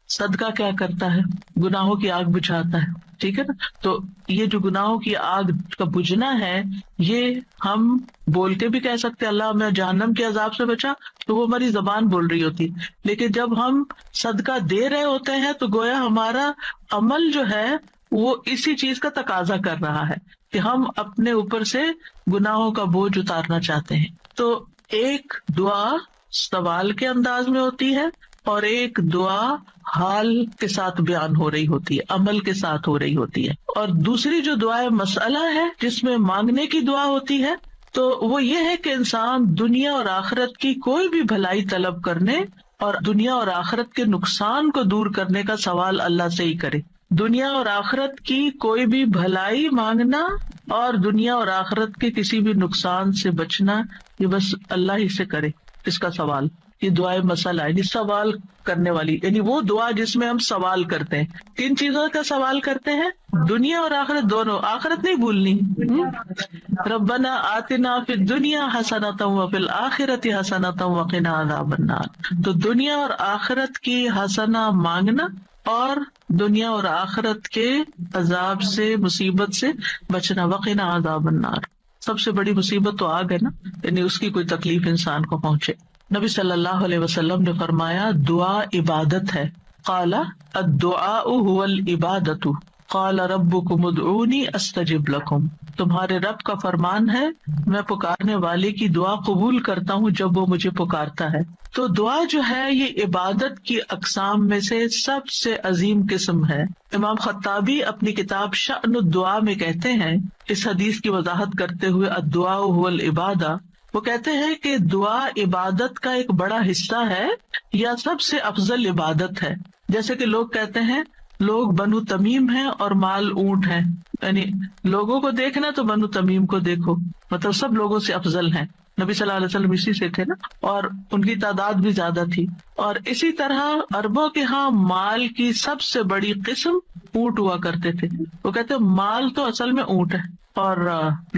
صدقہ کیا کرتا ہے؟ گناہوں کی آگ بجھاتا ہے، ٹھیک ہے نا. تو یہ جو گناہوں کی آگ کا بجھنا ہے، یہ ہم بول کے بھی کہہ سکتے اللہ میں جہنم کے عذاب سے بچا، تو وہ ہماری زبان بول رہی ہوتی. لیکن جب ہم صدقہ دے رہے ہوتے ہیں تو گویا ہمارا عمل جو ہے وہ اسی چیز کا تقاضا کر رہا ہے کہ ہم اپنے اوپر سے گناہوں کا بوجھ اتارنا چاہتے ہیں. تو ایک دعا سوال کے انداز میں ہوتی ہے اور ایک دعا حال کے ساتھ بیان ہو رہی ہوتی ہے، عمل کے ساتھ ہو رہی ہوتی ہے. اور دوسری جو دعا مسئلہ ہے جس میں مانگنے کی دعا ہوتی ہے، تو وہ یہ ہے کہ انسان دنیا اور آخرت کی کوئی بھی بھلائی طلب کرنے اور دنیا اور آخرت کے نقصان کو دور کرنے کا سوال اللہ سے ہی کرے. دنیا اور آخرت کی کوئی بھی بھلائی مانگنا اور دنیا اور آخرت کے کسی بھی نقصان سے بچنا، یہ بس اللہ ہی سے کرے اس کا سوال. یہ دعائے مسئلہ ہے، یعنی سوال کرنے والی، یعنی وہ دعا جس میں ہم سوال کرتے ہیں. کن چیزوں کا سوال کرتے ہیں؟ دنیا اور آخرت دونوں. آخرت نہیں بھولنی. ربنا آتنا فی الدنیا حسنۃ وفی الآخرۃ حسنۃ وقنا عذاب النار. تو دنیا اور آخرت کی حسنہ مانگنا اور دنیا اور آخرت کے عذاب سے، مصیبت سے بچنا. وقنا عذاب النار، سب سے بڑی مصیبت تو آگ ہے نا، یعنی اس کی کوئی تکلیف انسان کو پہنچے. نبی صلی اللہ علیہ وسلم نے فرمایا دعا عبادت ہے. قال الدعاء هو العبادۃ قال ربکم ادعونی استجب لکم. تمہارے رب کا فرمان ہے میں پکارنے والے کی دعا قبول کرتا ہوں جب وہ مجھے پکارتا ہے. تو دعا جو ہے یہ عبادت کی اقسام میں سے سب سے عظیم قسم ہے. امام خطابی اپنی کتاب شأن الدعاء میں کہتے ہیں، اس حدیث کی وضاحت کرتے ہوئے الدعاء هو العبادہ، وہ کہتے ہیں کہ دعا عبادت کا ایک بڑا حصہ ہے یا سب سے افضل عبادت ہے. جیسے کہ لوگ کہتے ہیں لوگ بنو تمیم ہیں اور مال اونٹ ہیں، یعنی لوگوں کو دیکھنا تو بنو تمیم کو دیکھو، مطلب سب لوگوں سے افضل ہیں. نبی صلی اللہ علیہ وسلم اسی سے تھے نا، اور ان کی تعداد بھی زیادہ تھی. اور اسی طرح عربوں کے ہاں مال کی سب سے بڑی قسم اونٹ ہوا کرتے تھے. وہ کہتے ہیں مال تو اصل میں اونٹ ہے اور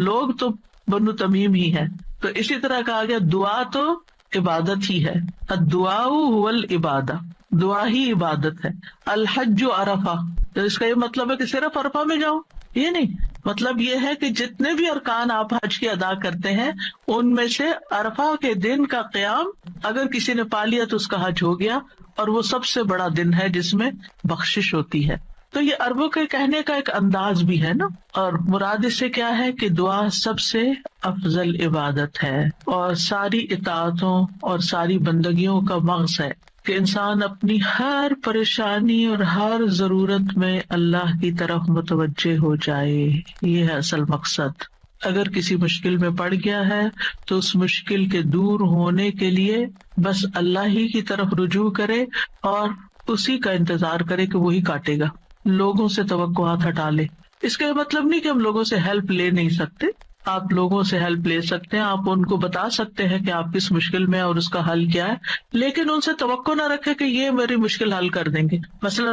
لوگ تو بنو تمیم ہی ہے. تو اسی طرح کہا گیا دعا تو عبادت ہی ہے. الدعاء هو العبادہ، دعا ہی عبادت ہے. الحج عرفہ، تو اس کا یہ مطلب ہے کہ صرف عرفہ میں جاؤ، یہ نہیں. مطلب یہ ہے کہ جتنے بھی ارکان آپ حج کے ادا کرتے ہیں ان میں سے عرفہ کے دن کا قیام اگر کسی نے پا لیا تو اس کا حج ہو گیا، اور وہ سب سے بڑا دن ہے جس میں بخشش ہوتی ہے. تو یہ عربوں کے کہنے کا ایک انداز بھی ہے نا، اور مراد اس سے کیا ہے کہ دعا سب سے افضل عبادت ہے اور ساری اطاعتوں اور ساری بندگیوں کا مغز ہے کہ انسان اپنی ہر پریشانی اور ہر ضرورت میں اللہ کی طرف متوجہ ہو جائے. یہ ہے اصل مقصد. اگر کسی مشکل میں پڑ گیا ہے تو اس مشکل کے دور ہونے کے لیے بس اللہ ہی کی طرف رجوع کرے اور اسی کا انتظار کرے کہ وہی کاٹے گا. لوگوں سے توقعات ہٹا لے. اس کا مطلب نہیں کہ ہم لوگوں سے ہیلپ لے نہیں سکتے، آپ لوگوں سے ہیلپ لے سکتے ہیں، آپ ان کو بتا سکتے ہیں کہ آپ کس مشکل میں اور اس کا حل کیا ہے، لیکن ان سے توقع نہ رکھے کہ یہ میری مشکل حل کر دیں گے. مثلا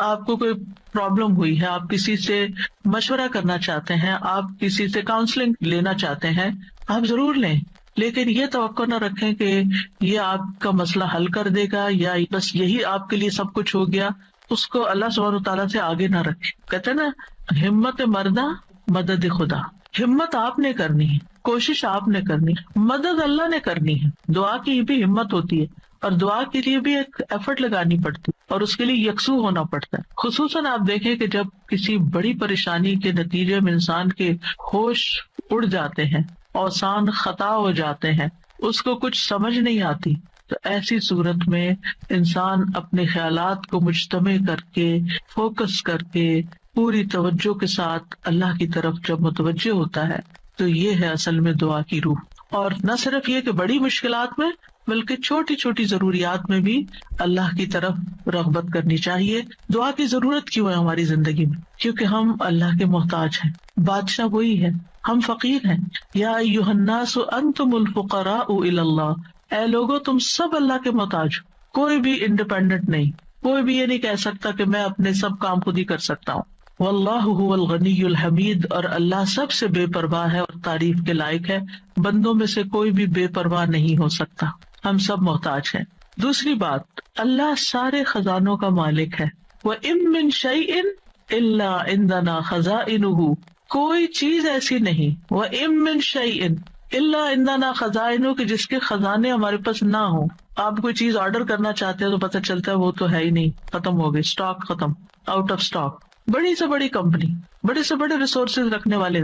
آپ کو کوئی پرابلم ہوئی ہے، آپ کسی سے مشورہ کرنا چاہتے ہیں، آپ کسی سے کاؤنسلنگ لینا چاہتے ہیں، آپ ضرور لیں، لیکن یہ توقع نہ رکھیں کہ یہ آپ کا مسئلہ حل کر دے گا یا بس یہی آپ کے لیے سب کچھ ہو گیا. اس کو اللہ سبحانہ وتعالیٰ سے آگے نہ رکھے. کہتے ہیں نا ہمت مردہ مدد خدا. ہمت آپ نے کرنی ہے، کوشش آپ نے کرنی ہے، مدد اللہ نے کرنی ہے. دعا کی بھی ہمت ہوتی ہے اور دعا کے لیے بھی ایک ایفرٹ لگانی پڑتی ہے اور اس کے لیے یکسو ہونا پڑتا ہے. خصوصاً آپ دیکھیں کہ جب کسی بڑی پریشانی کے نتیجے میں انسان کے ہوش اڑ جاتے ہیں، اوسان خطا ہو جاتے ہیں، اس کو کچھ سمجھ نہیں آتی، تو ایسی صورت میں انسان اپنے خیالات کو مجتمع کر کے، فوکس کر کے، پوری توجہ کے ساتھ اللہ کی طرف جب متوجہ ہوتا ہے تو یہ ہے اصل میں دعا کی روح. اور نہ صرف یہ کہ بڑی مشکلات میں بلکہ چھوٹی چھوٹی ضروریات میں بھی اللہ کی طرف رغبت کرنی چاہیے. دعا کی ضرورت کیوں ہے ہماری زندگی میں؟ کیونکہ ہم اللہ کے محتاج ہیں، بادشاہ وہی ہے، ہم فقیر ہیں. یا ایھا الناس انتم الفقراء الی اللہ، اے لوگو تم سب اللہ کے محتاج ہو. کوئی بھی انڈیپینڈنٹ نہیں، کوئی بھی یہ نہیں کہہ سکتا کہ میں اپنے سب کام خود ہی کر سکتا ہوں. واللہ هو الغنی الحمید، اور اللہ سب سے بے پرواہ ہے اور تعریف کے لائق ہے. بندوں میں سے کوئی بھی بے پرواہ نہیں ہو سکتا، ہم سب محتاج ہیں. دوسری بات، اللہ سارے خزانوں کا مالک ہے. وَإِن مِّن شَيْءٍ إِلَّا عِندَنَا خَزَائِنُهُ، کوئی چیز ایسی نہیں. وَإِن مِّن شَيْءٍ إِلَّا عِندَنَا خَزَائِنُهُ، کہ جس کے خزانے ہمارے پاس نہ ہوں. آپ کوئی چیز آرڈر کرنا چاہتے ہیں تو پتہ چلتا ہے وہ تو ہے ہی نہیں، ختم ہو گئی، اسٹاک ختم، آؤٹ آف اسٹاک. بڑی سے بڑی کمپنی، بڑے سے بڑے ریسورسز رکھنے والے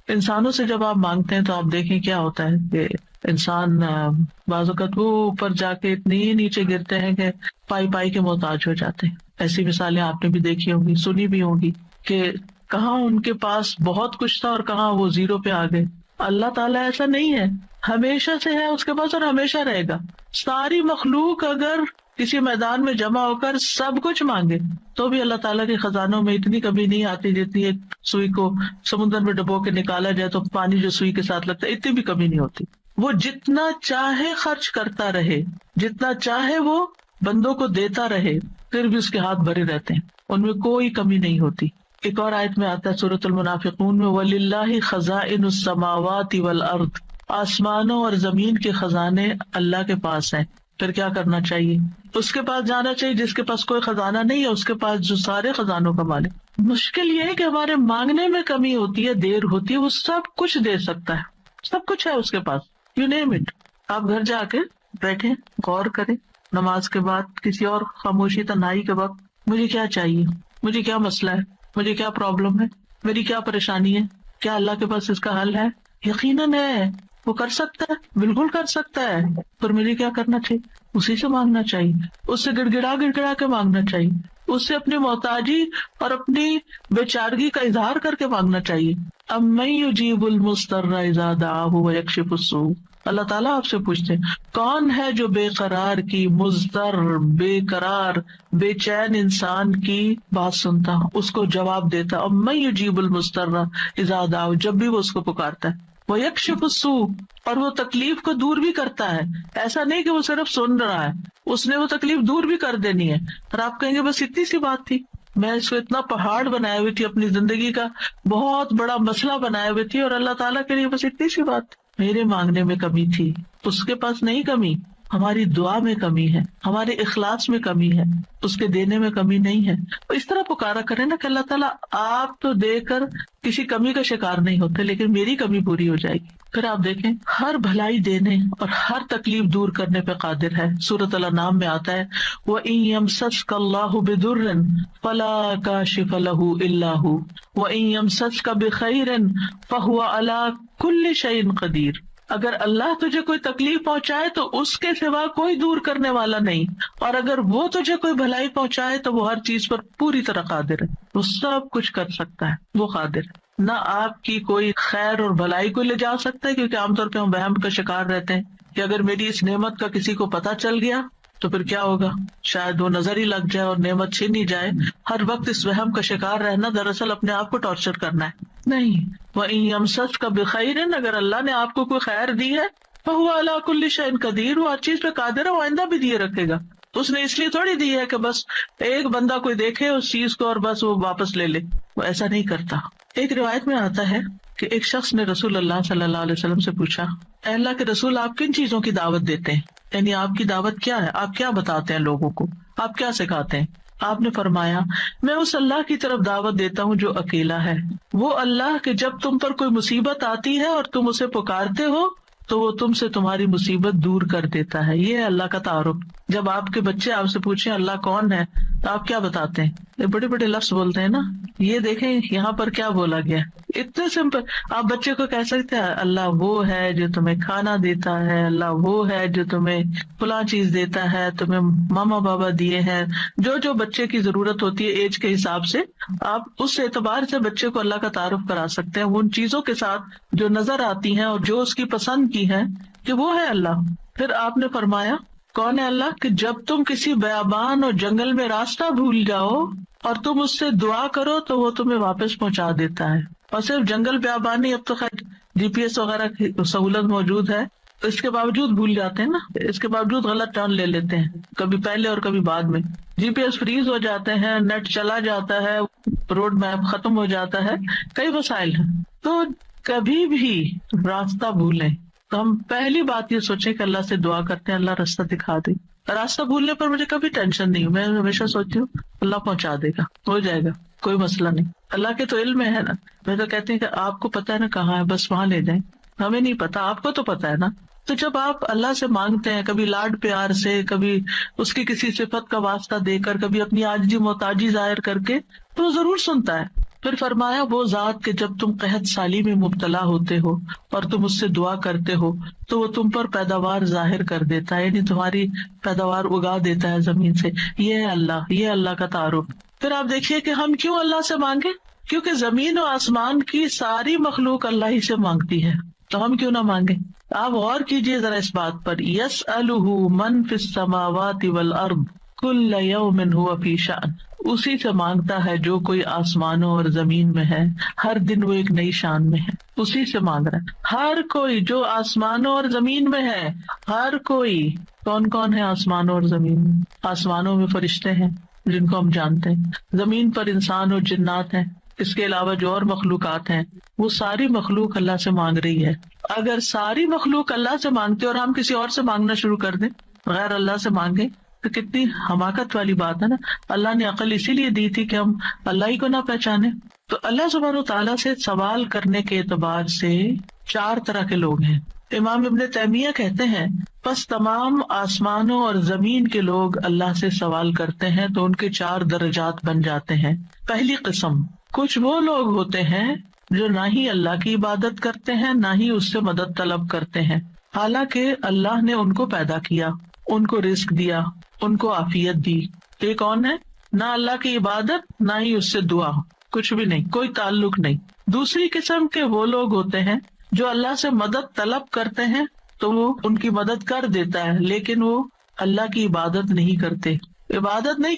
انسانوں سے جب آپ مانگتے ہیں تو آپ دیکھیں کیا ہوتا ہے کہ انسان بعض اوقات وہ اوپر جا کے اتنے نیچے گرتے ہیں کہ پائی پائی کے محتاج ہو جاتے ہیں. ایسی مثالیں آپ نے بھی دیکھی ہوں گی، سنی بھی ہوں گی کہ کہاں ان کے پاس بہت کچھ تھا اور کہاں وہ زیرو پہ آ گئے. اللہ تعالیٰ ایسا نہیں ہے، ہمیشہ سے ہے اس کے پاس اور ہمیشہ رہے گا. ساری مخلوق اگر کسی میدان میں جمع ہو کر سب کچھ مانگے تو بھی اللہ تعالیٰ کے خزانوں میں اتنی کمی نہیں آتی جتنی ایک سوئی کو سمندر میں ڈبو کے نکالا جائے تو پانی جو سوئی کے ساتھ لگتا ہے اتنی بھی کمی نہیں ہوتی. وہ جتنا چاہے خرچ کرتا رہے، جتنا چاہے وہ بندوں کو دیتا رہے، پھر بھی اس کے ہاتھ بھرے رہتے ہیں، ان میں کوئی کمی نہیں ہوتی. ایک اور آیت میں آتا ہے سورۃ المنافقون میں، وَلِلَّهِ خَزَائِنُ السَّمَاوَاتِ وَالْأَرْضِ، آسمانوں اور زمین کے خزانے اللہ کے پاس ہیں. پھر کیا کرنا چاہیے؟ اس کے پاس جانا چاہیے جس کے پاس کوئی خزانہ نہیں ہے، اس کے پاس جو سارے خزانوں کا مالک. مشکل یہ ہے کہ ہمارے مانگنے میں کمی ہوتی ہے، دیر ہوتی ہے. وہ سب کچھ دے سکتا ہے، سب کچھ ہے اس کے پاس، یو نیم اٹ. آپ گھر جا کے بیٹھے غور کریں نماز کے بعد، کسی اور خاموشی تنہائی کے وقت، مجھے کیا چاہیے، مجھے کیا مسئلہ ہے، مجھے کیا پرابلم ہے، میری کیا پریشانی ہے، کیا اللہ کے پاس اس کا حل ہے؟ یقیناً ہے، وہ کر سکتا ہے، بالکل کر سکتا ہے. پر مجھے کیا کرنا چاہیے؟ اسی سے مانگنا چاہیے، اس سے گڑ گڑا کے مانگنا چاہیے، اس سے اپنی محتاجی اور اپنی بیچارگی کا اظہار کر کے مانگنا چاہیے. اَمَّن يُجِيبُ الْمُضْطَرَّ إِذَا دَعَاهُ وَيَكْشِفُ السُّوءَ، اللہ تعالیٰ آپ سے پوچھتے ہیں کون ہے جو بے قرار کی، مضطر، بے قرار، بے چین انسان کی بات سنتا، اس کو جواب دیتا. اَمَّن يُجِيبُ الْمُضْطَرَّ إِذَا دَعَاهُ، جب بھی وہ اس کو پکارتا ہے. وَيَكْشِفُ السُّوءَ، اور وہ تکلیف کو دور بھی کرتا ہے. ایسا نہیں کہ وہ صرف سن رہا ہے، اس نے وہ تکلیف دور بھی کر دینی ہے. اور آپ کہیں گے بس اتنی سی بات تھی، میں اس کو اتنا پہاڑ بنائے ہوئی تھی، اپنی زندگی کا بہت بڑا مسئلہ بنائے ہوئے تھی، اور اللہ تعالیٰ کے لیے بس اتنی سی بات تھی. میرے مانگنے میں کمی تھی، اس کے پاس نہیں کمی. ہماری دعا میں کمی ہے، ہمارے اخلاص میں کمی ہے، اس کے دینے میں کمی نہیں ہے. اس طرح پکارا کرے نا کہ اللہ تعالیٰ آپ تو دے کر کسی کمی کا شکار نہیں ہوتے، لیکن میری کمی پوری ہو جائے گی. پھر آپ دیکھیں ہر بھلائی دینے اور ہر تکلیف دور کرنے پہ قادر ہے. سورۃ الانعام میں آتا ہے وَإِن يَمْسَسْكَ اللَّهُ بِضُرٍّ فَلَا كَاشِفَ لَهُ إِلَّا هُوَ وَإِن يَمْسَسْكَ بِخَيْرٍ فَهُوَ عَلَى كُلِّ شَيْءٍ قَدِيرٌ، اگر اللہ تجھے کوئی تکلیف پہنچائے تو اس کے سوا کوئی دور کرنے والا نہیں، اور اگر وہ تجھے کوئی بھلائی پہنچائے تو وہ ہر چیز پر پوری طرح قادر ہے. وہ سب کچھ کر سکتا ہے، وہ قادر ہے. نہ آپ کی کوئی خیر اور بھلائی کو لے جا سکتا ہے، کیونکہ عام طور پہ ہم وہم کا شکار رہتے ہیں کہ اگر میری اس نعمت کا کسی کو پتہ چل گیا تو پھر کیا ہوگا، شاید وہ نظر ہی لگ جائے اور نعمت چھین ہی جائے. ہر وقت اس وہم کا شکار رہنا دراصل اپنے آپ کو ٹارچر کرنا ہے. نہیں، وَإِن يَمْسَسْكَ بِخَيْرٍ، اگر اللہ نے آپ کو کوئی خیر دی ہے، فَهُوَ عَلَى كُلِّ شَيْءٍ قَدِيرٌ، وہ ہر چیز پہ قادر ہے، وہ آئندہ بھی دیے رکھے گا. اس نے اس لیے تھوڑی دی ہے کہ بس ایک بندہ کوئی دیکھے اس چیز کو اور بس وہ واپس لے لے، وہ ایسا نہیں کرتا. ایک روایت میں آتا ہے کہ ایک شخص نے رسول اللہ صلی اللہ علیہ وسلم سے پوچھا، اے اللہ کے رسول، آپ کن چیزوں کی دعوت دیتے ہیں؟ یعنی آپ کی دعوت کیا ہے، آپ کیا بتاتے ہیں لوگوں کو، آپ کیا سکھاتے ہیں؟ آپ نے فرمایا، میں اس اللہ کی طرف دعوت دیتا ہوں جو اکیلا ہے، وہ اللہ کہ جب تم پر کوئی مصیبت آتی ہے اور تم اسے پکارتے ہو تو وہ تم سے تمہاری مصیبت دور کر دیتا ہے. یہ ہے اللہ کا تعارف. جب آپ کے بچے آپ سے پوچھیں اللہ کون ہے تو آپ کیا بتاتے ہیں؟ یہ بڑے بڑے لفظ بولتے ہیں نا. یہ دیکھیں یہاں پر کیا بولا گیا، اتنے سمپل. آپ بچے کو کہہ سکتے ہیں اللہ وہ ہے جو تمہیں کھانا دیتا ہے، اللہ وہ ہے جو تمہیں فلاں چیز دیتا ہے، تمہیں ماما بابا دیے ہیں. جو جو بچے کی ضرورت ہوتی ہے ایج کے حساب سے آپ اس اعتبار سے بچے کو اللہ کا تعارف کرا سکتے ہیں، ان چیزوں کے ساتھ جو نظر آتی ہیں اور جو اس کی پسند کی ہے کہ وہ ہے اللہ. پھر آپ نے فرمایا کون ہے اللہ کہ جب تم کسی بیابان اور جنگل میں راستہ بھول جاؤ اور تم اس سے دعا کرو تو وہ تمہیں واپس پہنچا دیتا ہے. اور صرف جنگل بیابان ہی، اب تو خیر GPS وغیرہ کی سہولت موجود ہے، اس کے باوجود بھول جاتے ہیں نا، اس کے باوجود غلط ٹرن لے لیتے ہیں، کبھی پہلے اور کبھی بعد میں. GPS فریز ہو جاتے ہیں، نیٹ چلا جاتا ہے، روڈ میپ ختم ہو جاتا ہے، کئی مسائل ہیں. تو کبھی بھی راستہ بھولیں تو ہم پہلی بات یہ سوچیں کہ اللہ سے دعا کرتے ہیں اللہ راستہ دکھا دے. راستہ بھولنے پر مجھے کبھی ٹینشن نہیں، میں ہمیشہ سوچتی ہوں اللہ پہنچا دے گا، ہو جائے گا، کوئی مسئلہ نہیں، اللہ کے تو علم میں ہے نا. میں تو کہتی ہوں کہ آپ کو پتا ہے نا کہاں ہے، بس وہاں لے جائیں، ہمیں نہیں پتا، آپ کو تو پتا ہے نا. تو جب آپ اللہ سے مانگتے ہیں، کبھی لاڈ پیار سے، کبھی اس کی کسی صفت کا واسطہ دے کر، کبھی اپنی عاجزی محتاجی ظاہر کر کے، تو وہ ضرور سنتا ہے. پھر فرمایا وہ ذات کہ جب تم قحط سالی میں مبتلا ہوتے ہو اور تم اس سے دعا کرتے ہو تو وہ تم پر پیداوار ظاہر کر دیتا ہے، یعنی تمہاری پیداوار اگا دیتا ہے زمین سے. یہ اللہ کا تعارف. پھر آپ دیکھیے کہ ہم کیوں اللہ سے مانگے، کیونکہ زمین و آسمان کی ساری مخلوق اللہ ہی سے مانگتی ہے، تو ہم کیوں نہ مانگے. آپ غور کیجئے ذرا اس بات پر، یسألہ من فی السماوات والارض کل یوم ہوا فی شأن، اسی سے مانگتا ہے جو کوئی آسمانوں اور زمین میں ہے، ہر دن وہ ایک نئی شان میں ہے، اسی سے مانگ رہا ہے. ہر کوئی جو آسمانوں اور زمین میں ہے، ہر کوئی. کون کون ہے آسمانوں اور زمین میں؟ آسمانوں میں فرشتے ہیں جن کو ہم جانتے ہیں، زمین پر انسان اور جنات ہیں، اس کے علاوہ جو اور مخلوقات ہیں، وہ ساری مخلوق اللہ سے مانگ رہی ہے. اگر ساری مخلوق اللہ سے مانگتے اور ہم کسی اور سے مانگنا شروع کر دیں، غیر اللہ سے مانگیں، تو کتنی حماقت والی بات ہے نا. اللہ نے عقل اسی لیے دی تھی کہ ہم اللہ ہی کو نہ پہچانے. تو اللہ سبحانہ وتعالیٰ سے سوال کرنے کے اعتبار سے 4 طرح کے لوگ ہیں. امام ابن تیمیہ کہتے ہیں بس تمام آسمانوں اور زمین کے لوگ اللہ سے سوال کرتے ہیں تو ان کے 4 درجات بن جاتے ہیں. پہلی قسم، کچھ وہ لوگ ہوتے ہیں جو نہ ہی اللہ کی عبادت کرتے ہیں نہ ہی اس سے مدد طلب کرتے ہیں، حالانکہ اللہ نے ان کو پیدا کیا، ان کو رزق دیا، ان کو عافیت دی. یہ کون ہے؟ نہ اللہ کی عبادت نہ ہی اس سے دعا، کچھ بھی نہیں، کوئی تعلق نہیں. دوسری قسم کے وہ لوگ ہوتے ہیں جو اللہ سے مدد طلب کرتے ہیں تو وہ ان کی مدد کر دیتا ہے، لیکن وہ اللہ کی عبادت نہیں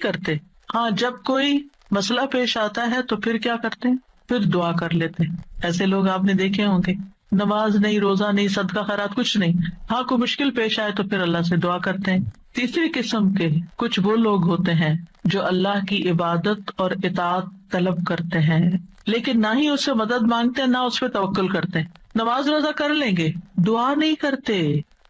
کرتے. ہاں، جب کوئی مسئلہ پیش آتا ہے تو پھر کیا کرتے ہیں؟ پھر دعا کر لیتے ہیں. ایسے لوگ آپ نے دیکھے ہوں گے، نماز نہیں، روزہ نہیں، صدقہ خیرات کچھ نہیں، ہاں کوئی مشکل پیش آئے تو پھر اللہ سے دعا کرتے ہیں. تیسری قسم کے کچھ وہ لوگ ہوتے ہیں جو اللہ کی عبادت اور اطاعت طلب کرتے ہیں، لیکن نہ ہی اس سے مدد مانگتے ہیں نہ اس پہ توکل کرتے ہیں. نماز روزہ کر لیں گے، دعا نہیں کرتے،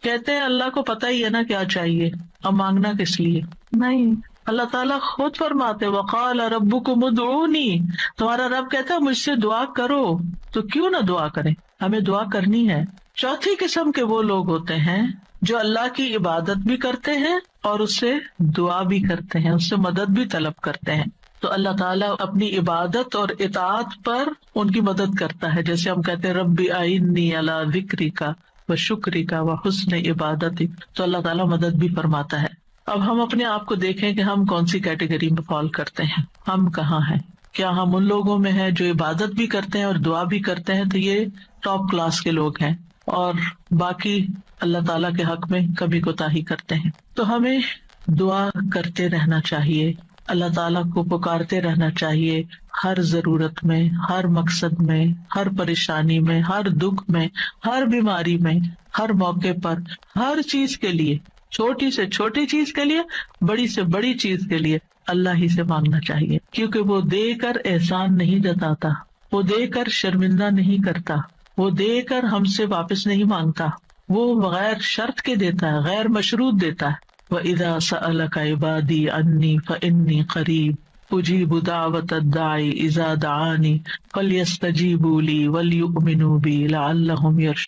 کہتے ہیں اللہ کو پتہ ہی ہے نا کیا چاہیے، اب مانگنا کس لیے. نہیں، اللہ تعالیٰ خود فرماتے وقال ربکم ادعونی، تمہارا رب کہتا ہے مجھ سے دعا کرو، تو کیوں نہ دعا کریں، ہمیں دعا کرنی ہے. چوتھی قسم کے وہ لوگ ہوتے ہیں جو اللہ کی عبادت بھی کرتے ہیں اور اس سے دعا بھی کرتے ہیں، اس سے مدد بھی طلب کرتے ہیں. تو اللہ تعالیٰ اپنی عبادت اور اطاعت پر ان کی مدد کرتا ہے، جیسے ہم کہتے ہیں رب اعنی علی ذکرک و شکرک و حسن عبادتک، تو اللہ تعالیٰ مدد بھی فرماتا ہے. اب ہم اپنے آپ کو دیکھیں کہ ہم کون سی کیٹیگری میں فال کرتے ہیں، ہم کہاں ہیں. کیا ہم ان لوگوں میں ہیں جو عبادت بھی کرتے ہیں اور دعا بھی کرتے ہیں، تو یہ ٹاپ کلاس کے لوگ ہیں، اور باقی اللہ تعالیٰ کے حق میں کبھی کوتاہی کرتے ہیں. تو ہمیں دعا کرتے رہنا چاہیے، اللہ تعالیٰ کو پکارتے رہنا چاہیے، ہر ضرورت میں، ہر مقصد میں، ہر پریشانی میں، ہر دکھ میں، ہر بیماری میں، ہر موقع پر، ہر چیز کے لیے، چھوٹی سے چھوٹی چیز کے لیے، بڑی سے بڑی چیز کے لیے اللہ ہی سے مانگنا چاہیے، کیونکہ وہ دے کر احسان نہیں جتاتا، وہ دے کر شرمندہ نہیں کرتا، وہ دے کر ہم سے واپس نہیں مانگتا، وہ بغیر شرط کے دیتا ہے، غیر مشروط دیتا ہے. وَإِذَا سَأَلَكَ عِبَادِي عَنِّي فَإِنِّي قَرِيبٌ أُجِيبُ دَعْوَةَ الدَّاعِ إِذَا دَعَانِ فَلْيَسْتَجِيبُوا لِي وَلْيُؤْمِنُوا بِي لَعَلَّهُمْ يَرْشُدُونَ.